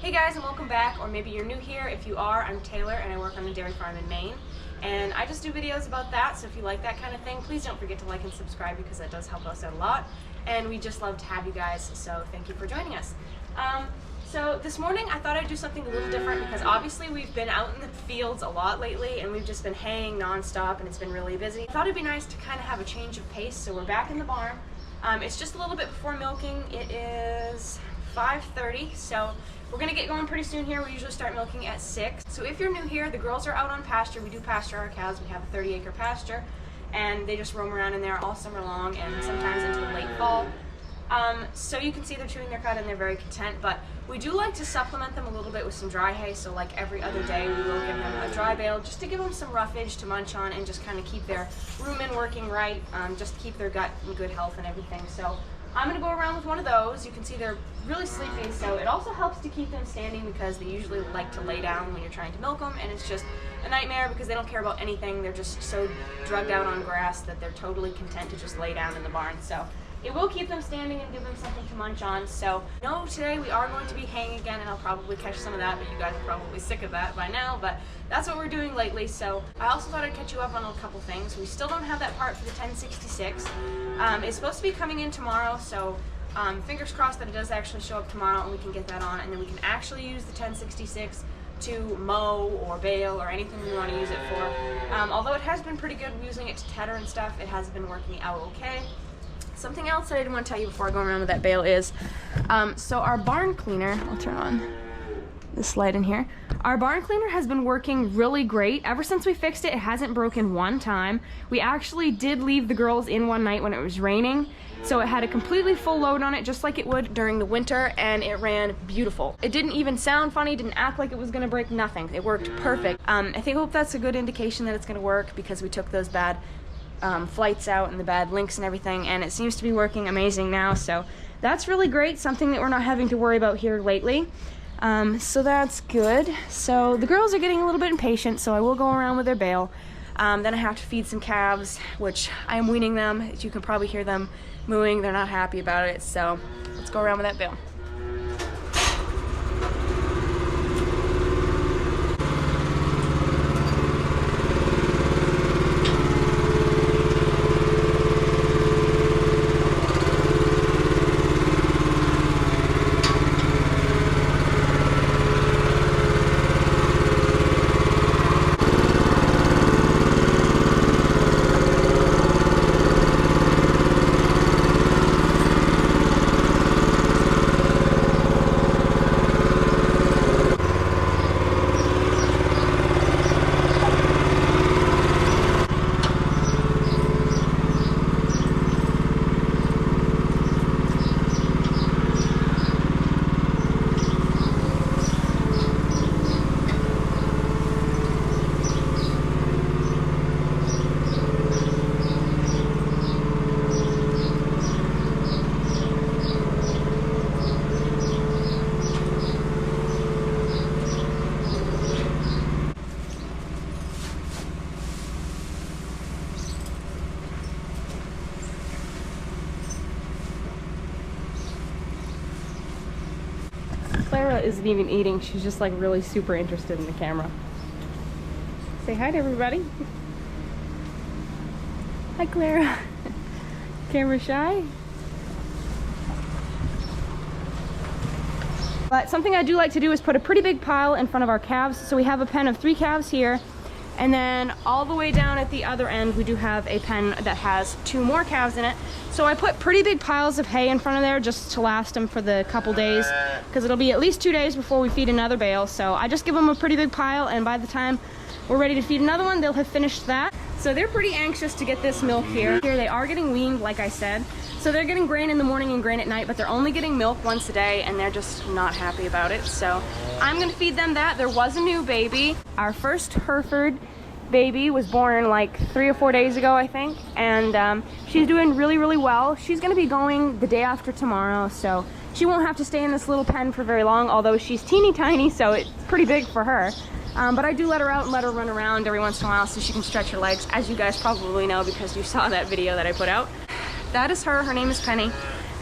Hey guys, and welcome back, or maybe you're new here. If you are, I'm Taylor and I work on a dairy farm in Maine, and I just do videos about that, so if you like that kind of thing, please don't forget to like and subscribe because that does help us out a lot, and we just love to have you guys, so thank you for joining us. So this morning I thought I'd do something a little different because obviously we've been out in the fields a lot lately and we've just been haying non-stop and it's been really busy. I thought it'd be nice to kind of have a change of pace, so we're back in the barn. It's just a little bit before milking. It is 5:30, so we're gonna get going pretty soon here. We usually start milking at 6. So if you're new here, the girls are out on pasture. We do pasture our cows. We have a 30-acre pasture, and they just roam around in there all summer long and sometimes into the late fall. So you can see they're chewing their cud and they're very content, but we do like to supplement them a little bit with some dry hay. So like every other day we will give them a dry bale just to give them some roughage to munch on and just kind of keep their rumen working right, just to keep their gut in good health and everything. So I'm gonna go around with one of those. You can see they're really sleepy, so it also helps to keep them standing because they usually like to lay down when you're trying to milk them, and it's just a nightmare because they don't care about anything. They're just so drugged out on grass that they're totally content to just lay down in the barn. So it will keep them standing and give them something to munch on. So no, today we are going to be haying again, and I'll probably catch some of that, but you guys are probably sick of that by now, but that's what we're doing lately. So I also thought I'd catch you up on a couple things. We still don't have that part for the 1066. It's supposed to be coming in tomorrow, so fingers crossed that it does actually show up tomorrow and we can get that on, and then we can actually use the 1066 to mow or bale or anything we want to use it for. Although it has been pretty good using it to tedder and stuff, it has been working out okay. Something else that I didn't want to tell you before I go around with that bale is, so our barn cleaner, I'll turn on this light in here. Our barn cleaner has been working really great. Ever since we fixed it, it hasn't broken one time. We actually did leave the girls in one night when it was raining, so it had a completely full load on it, just like it would during the winter, and it ran beautiful. It didn't even sound funny, didn't act like it was gonna break, nothing. It worked perfect. I hope that's a good indication that it's gonna work because we took those bad flights out and the bad links and everything, and it seems to be working amazing now, so that's really great, something that we're not having to worry about here lately. So that's good. So the girls are getting a little bit impatient, so I will go around with their bale. Then I have to feed some calves, which I am weaning them. As you can probably hear them mooing, they're not happy about it, so let's go around with that bale. Clara isn't even eating. She's just like really super interested in the camera. Say hi to everybody. Hi, Clara. Camera shy? But something I do like to do is put a pretty big pile in front of our calves. So we have a pen of 3 calves here, and then all the way down at the other end we do have a pen that has 2 more calves in it. So I put pretty big piles of hay in front of there just to last them for the couple days, because it'll be at least 2 days before we feed another bale. So I just give them a pretty big pile, and by the time we're ready to feed another one, they'll have finished that. So they're pretty anxious to get this milk here. Here they are getting weaned, like I said. So they're getting grain in the morning and grain at night, but they're only getting milk once a day, and they're just not happy about it. So I'm gonna feed them that. There was a new baby. Our first Hereford baby was born like 3 or 4 days ago, I think, and she's doing really well. She's gonna be going the day after tomorrow, so she won't have to stay in this little pen for very long, although she's teeny tiny, so it's pretty big for her. But I do let her out and let her run around every once in a while so she can stretch her legs, as you guys probably know because you saw that video that I put out. That is her. Her name is Penny.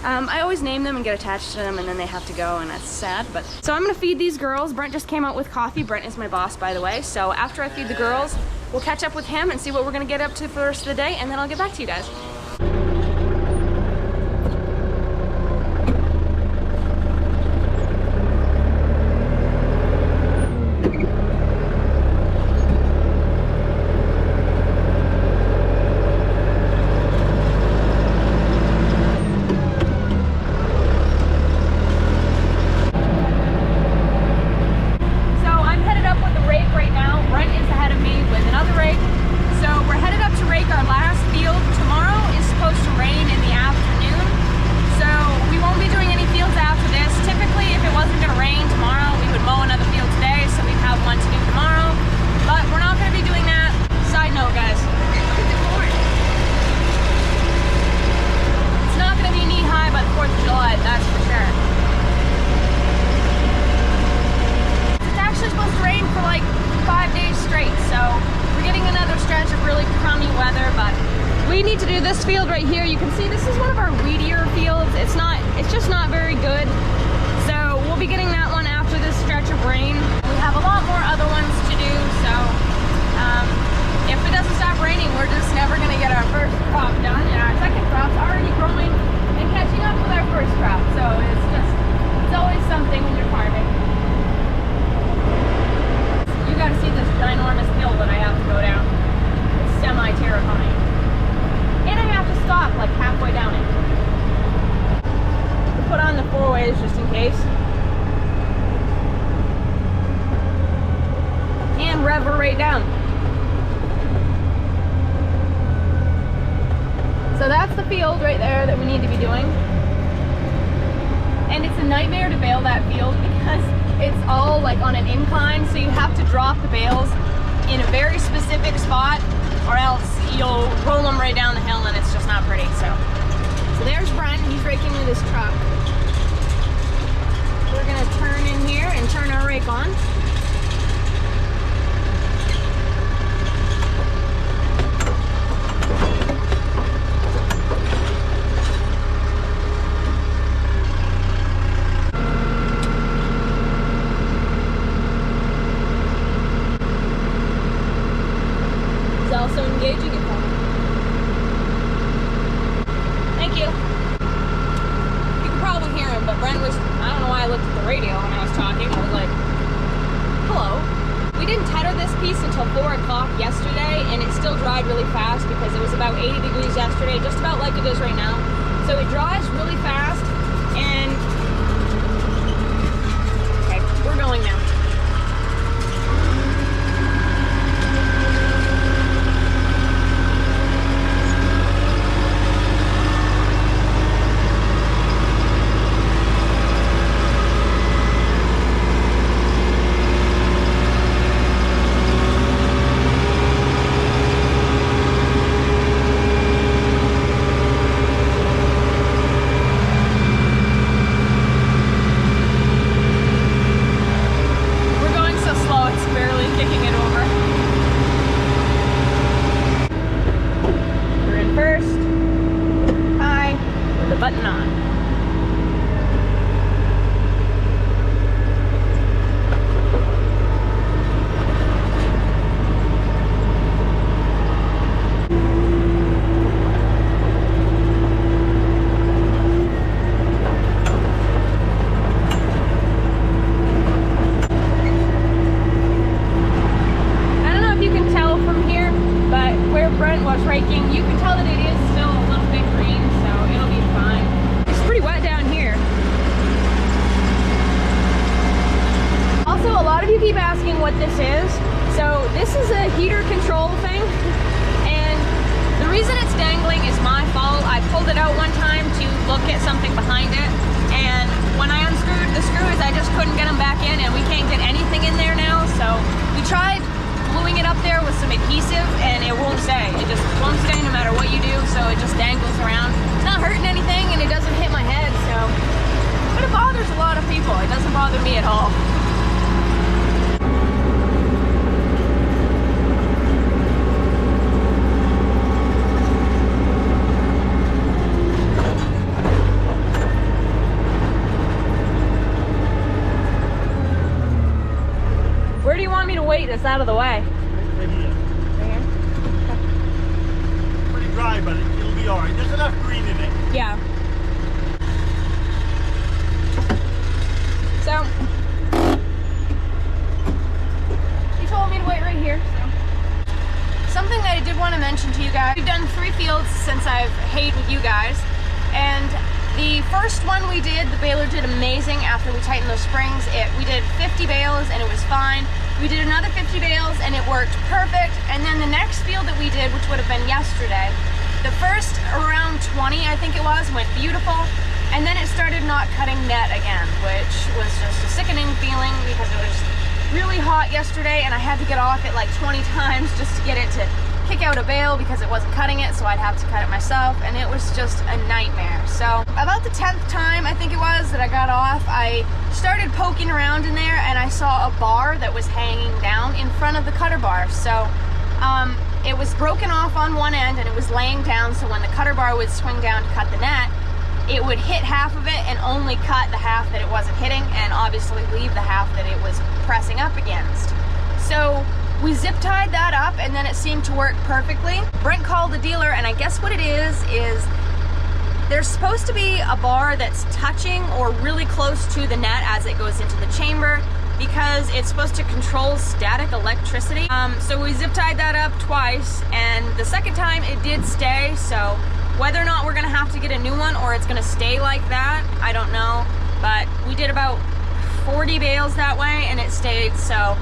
I always name them and get attached to them, and then they have to go, and that's sad. But so I'm gonna feed these girls. Brent just came out with coffee. Brent is my boss, by the way. So after I feed the girls, we'll catch up with him and see what we're gonna get up to for the rest of the day, and then I'll get back to you guys. This field right here, you can see this is one of our weedier fields. It's just not very good. So we'll be getting that one after this stretch of rain. We have a lot more other ones to do, so if it doesn't stop raining, we're just never gonna get our first crop done, and our second crop's already growing and catching up with our first crop. So it's always something when you're farming. You gotta see this ginormous hill that I have to go down. It's semi-terrifying. And I have to stop like halfway down it. Put on the 4-ways just in case. And rev her right down. So that's the field right there that we need to be doing. And it's a nightmare to bale that field because it's all like on an incline, so you have to drop the bales in a very specific spot, or else you'll roll them right down the hill and it's just not pretty. So there's Brent, he's raking with his truck. We're gonna turn in here and turn our rake on. Also engaging it for me. Thank you. You can probably hear him, but Brent was, I don't know why I looked at the radio when I was talking. I was like, hello. We didn't tether this piece until 4 o'clock yesterday, and it still dried really fast because it was about 80 degrees yesterday, just about like it is right now. So it dries really fast, and okay, we're going now. Button on. I don't know if you can tell from here, but where Brent was raking, you can tell that it is still a little bit green, so it'll be fine. It's pretty wet down here. Also, a lot of you keep asking what this is. So this is a heater control thing, and the reason it's dangling is my fault. I pulled it out one time to look at something behind it, and when I unscrewed the screws, I just couldn't get them back in, and we can't get anything in there now. So we tried gluing it up there with some adhesive, and it won't stay. It just won't stay no matter what you do, so it just dangles around. It's not hurting anything, and it doesn't hit my head, so. But it bothers a lot of people. It doesn't bother me at all. do you want me to wait that's out of the way? Right here. Right here? Pretty dry, but it'll be alright. There's enough green in it. Yeah. So, he told me to wait right here. So. Something that I did want to mention to you guys, we've done 3 fields since I've hayed with you guys, and the first one we did, the baler did amazing after we tightened those springs. We did 50 bales and it was fine. We did another 50 bales and it worked perfect. And then the next field that we did, which would have been yesterday, the first around 20, I think it was, went beautiful. And then it started not cutting net again, which was just a sickening feeling because it was really hot yesterday and I had to get off it like 20 times just to get it to kick out a bale because it wasn't cutting it, so I'd have to cut it myself, and it was just a nightmare. So about the 10th time, I think it was, that I got off, I started poking around in there and I saw a bar that was hanging down in front of the cutter bar. So it was broken off on one end and it was laying down, so when the cutter bar would swing down to cut the net, it would hit half of it and only cut the half that it wasn't hitting, and obviously leave the half that it was pressing up against. So we zip tied that up and then it seemed to work perfectly. Brent called the dealer, and I guess what it is there's supposed to be a bar that's touching or really close to the net as it goes into the chamber because it's supposed to control static electricity. So we zip tied that up twice, and the second time it did stay, so whether or not we're gonna have to get a new one or it's gonna stay like that, I don't know. But we did about 40 bales that way and it stayed, so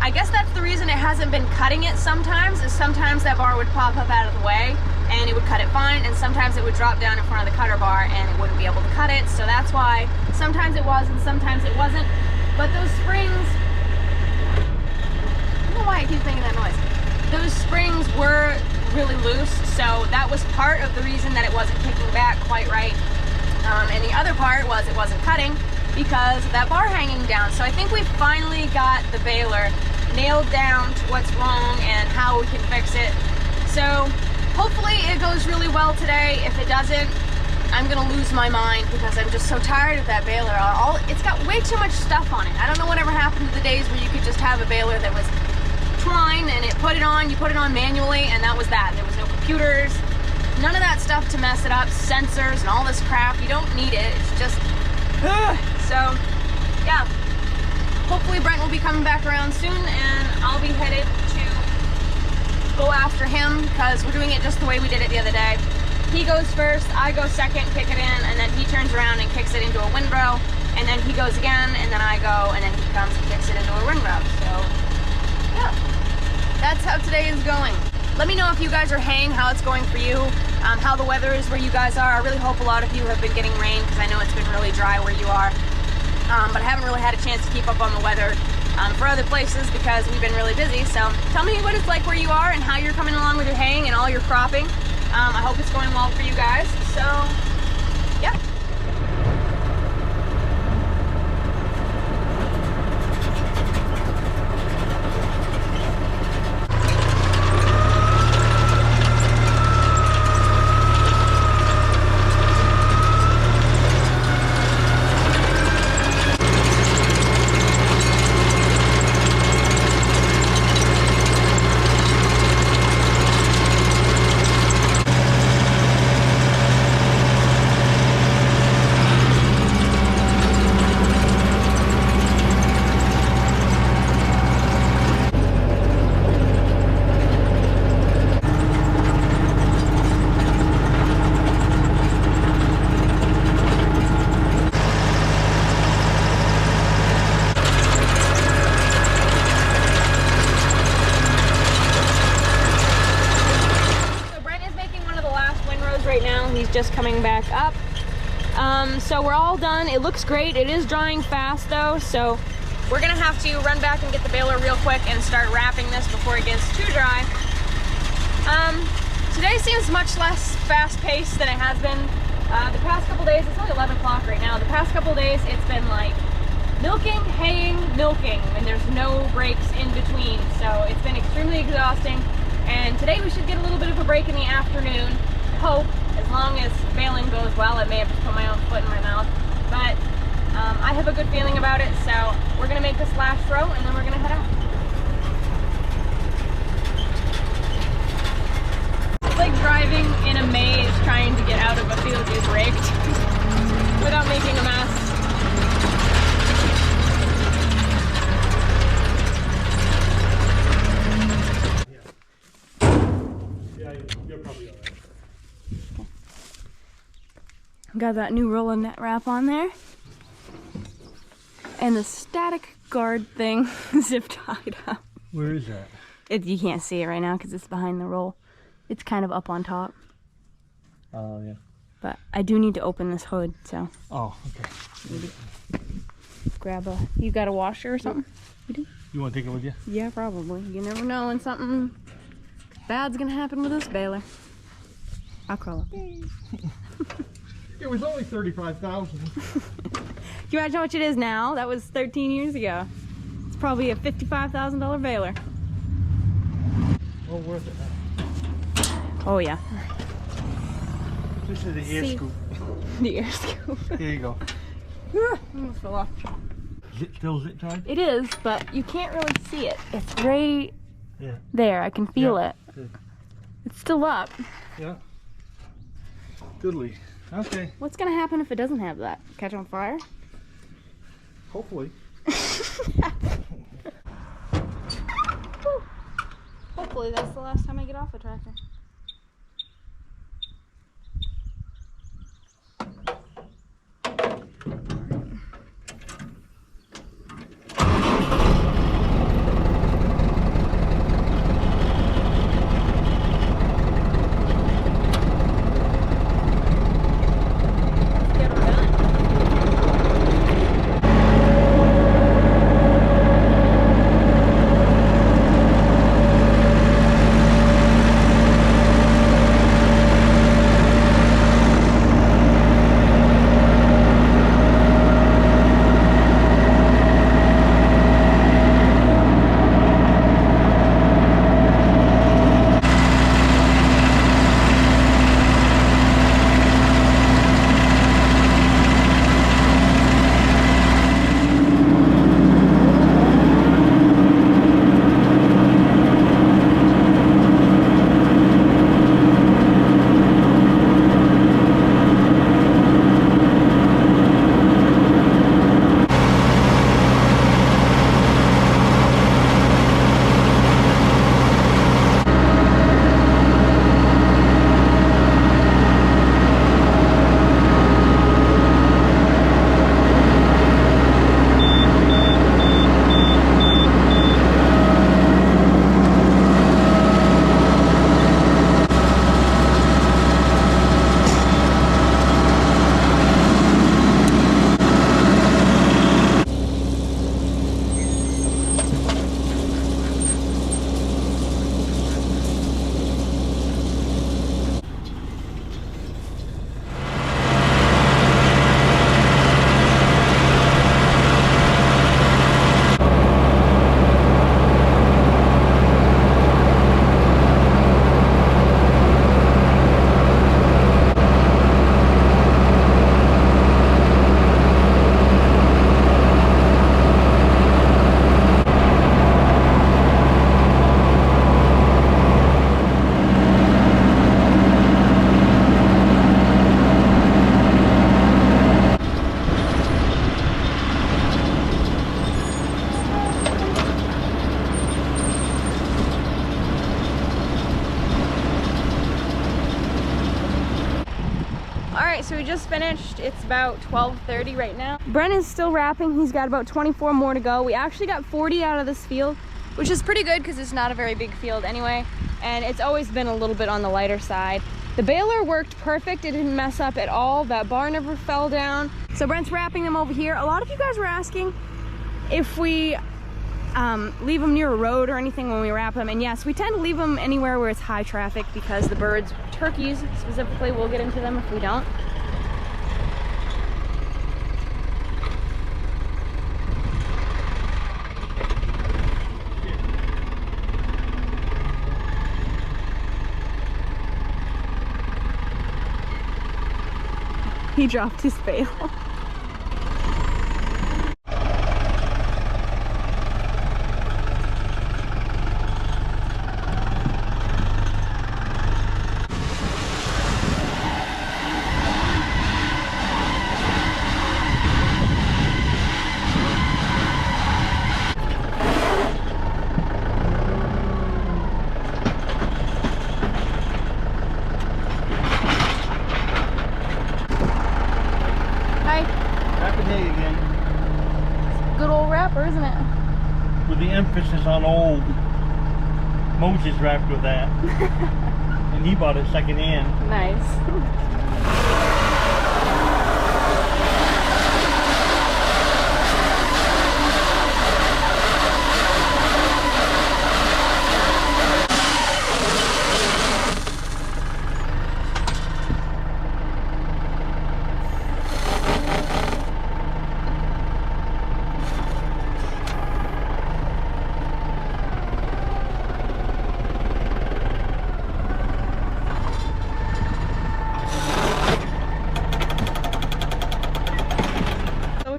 I guess that's the reason it hasn't been cutting it sometimes, is sometimes that bar would pop up out of the way and it would cut it fine, and sometimes it would drop down in front of the cutter bar and it wouldn't be able to cut it, so that's why sometimes it was and sometimes it wasn't. But those springs, I don't know why I keep making that noise. Those springs were really loose, so that was part of the reason that it wasn't kicking back quite right. And the other part was it wasn't cutting because of that bar hanging down. So I think we finally got the baler nailed down to what's wrong and how we can fix it. So hopefully it goes really well today. If it doesn't, I'm gonna lose my mind because I'm just so tired of that baler. It's got way too much stuff on it. I don't know whatever happened to the days where you could just have a baler that was twine and you put it on manually, and that was that. There was no computers, none of that stuff to mess it up, sensors and all this crap. You don't need it. It's just so yeah, hopefully Brent will be coming back around soon and I'll be headed to go after him because we're doing it just the way we did it the other day. He goes first, I go second, kick it in, and then he turns around and kicks it into a windrow, and then he goes again, and then I go, and then he comes and kicks it into a windrow. So yeah, that's how today is going. Let me know if you guys are haying, how it's going for you, how the weather is where you guys are. I really hope a lot of you have been getting rain because I know it's been really dry where you are. But I haven't really had a chance to keep up on the weather for other places because we've been really busy. So tell me what it's like where you are and how you're coming along with your haying and all your cropping. I hope it's going well for you guys. So yeah. Just coming back up. So we're all done. It looks great. It is drying fast though, so we're gonna have to run back and get the baler real quick and start wrapping this before it gets too dry. Today seems much less fast-paced than it has been the past couple days. It's only 11 o'clock right now. The past couple days it's been like milking, haying, milking, and there's no breaks in between, so it's been extremely exhausting. And today we should get a little bit of a break in the afternoon. Hope, as long as baling goes well. I may have to put my own foot in my mouth, but I have a good feeling about it, so we're gonna make this last row, and then we're gonna head out. It's like driving in a maze trying to get out of a field you've raked without making a mess. Yeah, you're probably alright. Got that new roll of net wrap on there. And the static guard thing zip tied up. Where is that? You can't see it right now because it's behind the roll. It's kind of up on top. Oh, yeah. But I do need to open this hood, so Oh, okay. maybe grab a... You got a washer or something? You do? You want to take it with you? Yeah, probably. You never know when something bad's gonna happen with this baler. I'll crawl up. It was only 35,000. Can you imagine how much it is now? That was 13 years ago. It's probably a $55,000 baler. Well worth it. Oh yeah. This is the air See. scoop. The air scoop. Here you go. Almost fell off. Still zip tied? It is, but you can't really see it. It's right Yeah. there. I can feel Yeah. it. Good. It's still up. Yeah. Goodly. Okay. What's gonna happen if it doesn't have that? Catch on fire? Hopefully. Hopefully that's the last time I get off the tractor. So we just finished. It's about 12:30 right now. Brent is still wrapping. He's got about 24 more to go. We actually got 40 out of this field, which is pretty good because it's not a very big field anyway. And it's always been a little bit on the lighter side. The baler worked perfect. It didn't mess up at all. That bar never fell down. So Brent's wrapping them over here. A lot of you guys were asking if we leave them near a road or anything when we wrap them. And yes, we tend to leave them anywhere where it's high traffic because the birds, turkeys specifically, will get into them if we don't. He dropped his bale. scrapper, isn't it? With the emphasis on old. Moses wrapped with that. And he bought it secondhand. Nice.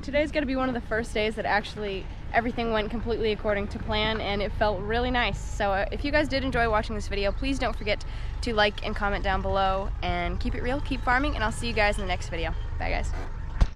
Today's going to be one of the first days that actually everything went completely according to plan, and it felt really nice. So if you guys did enjoy watching this video, please don't forget to like and comment down below, and keep it real, keep farming, and I'll see you guys in the next video. Bye guys.